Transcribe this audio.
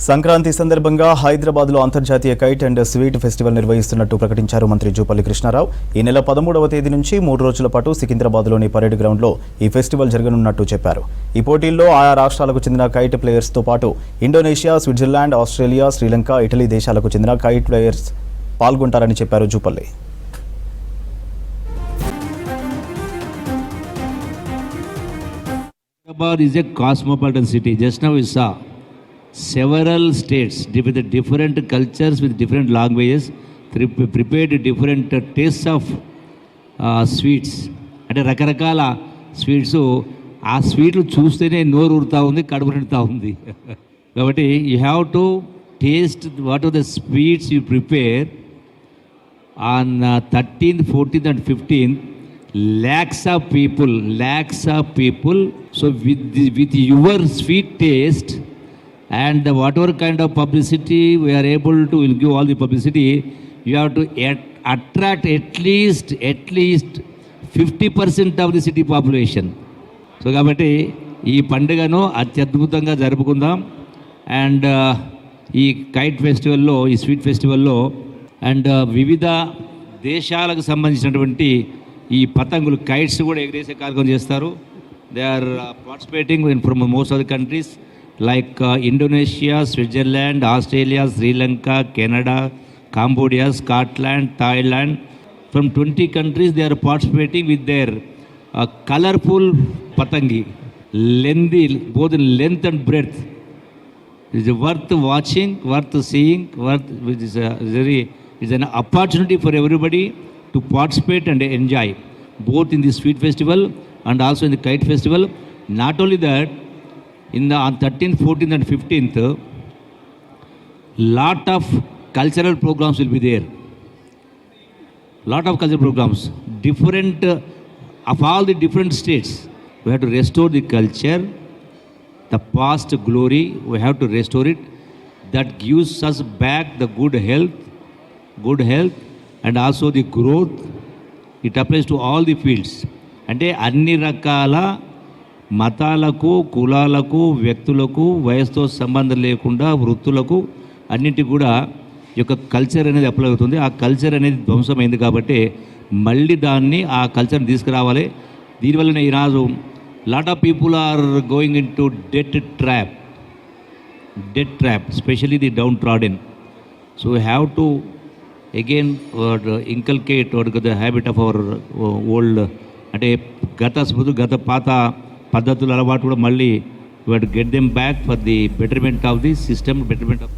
సంక్రాంతి సందర్భంగా హైదరాబాద్లో అంతర్జాతీయ కైట్ అండ్ స్వీట్ ఫెస్టివల్ నిర్వహిస్తున్నట్టు ప్రకటించారు మంత్రి జూపల్లి కృష్ణారావు. ఈ నెల 13వ తేదీ నుంచి 3 రోజుల పాటు సికింద్రాబాద్లోని పరేడ్ గ్రౌండ్లో ఈ ఫెస్టివల్ జరగనున్నట్టు చెప్పారు. ఈ పోటీల్లో ఆయా రాష్ట్రాలకు చెందిన కైట్ ప్లేయర్స్తో పాటు Indonesia, Switzerland, Australia, Sri Lanka, Italy దేశాలకు చెందిన కైట్ ప్లేయర్స్ పాల్గొంటారని చెప్పారు Jupally. Hyderabad is a cosmopolitan city. Just now we saw several states with different cultures, with different languages, prepared different tastes of sweets. అంటే రకరకాల స్వీట్స్, ఆ స్వీట్లు చూస్తేనే నోరు ఊరుతూ ఉంది, కడుపు నిండుతూ ఉంది. కాబట్టి you have to taste what are the sweets you prepare on 13th, 14th and 15th. Lakhs of people. So with your sweet taste and whatever kind of publicity we are able to, will give all the publicity, you have to attract at least 50% of the city population. So కాబట్టి ఈ పండుగను అత్యద్భుతంగా జరుపుకుందాం. And ఈ kite ఫెస్టివల్లో, ఈ sweet ఫెస్టివల్లో and వివిధ దేశాలకు సంబంధించినటువంటి ఈ పతంగులు, కైట్స్ కూడా ఎగరేసే కార్యక్రమం చేస్తారు. They are participating from most of the countries like Indonesia, Switzerland, Australia, Sri Lanka, Canada, Cambodia, Scotland, Thailand. From 20 countries they are participating with their colorful patangi, lengthy, both in length and breadth. It is worth watching, worth seeing, it's an opportunity for everybody to participate and enjoy both in the sweet festival and also in the kite festival. Not only that, on 13th, 14th and 15th, lot of cultural programs will be there. Lot of cultural programs, different of all the different states. We have to restore the culture, the past glory. We have to restore it. That gives us back the good health and also the growth. It applies to all the fields. అంటే అన్ని రకాల మతాలకు, కులాలకు, వ్యక్తులకు, వయసుతో సంబంధం లేకుండా వృత్తులకు అన్నింటికి కూడా ఈ యొక్క కల్చర్ అనేది అప్లై అవుతుంది. ఆ కల్చర్ అనేది ధ్వంసమైంది కాబట్టి మళ్ళీ దాన్ని, ఆ కల్చర్ని తీసుకురావాలి. దీనివల్లనే ఈరోజు lot of people are going into debt trap, especially the downtrodden. So we have to again inculcate the habit of our old, అంటే గత పాత పద్ధతుల అలవాటు కూడా మళ్ళీ we have to get them back for the betterment of the system, betterment of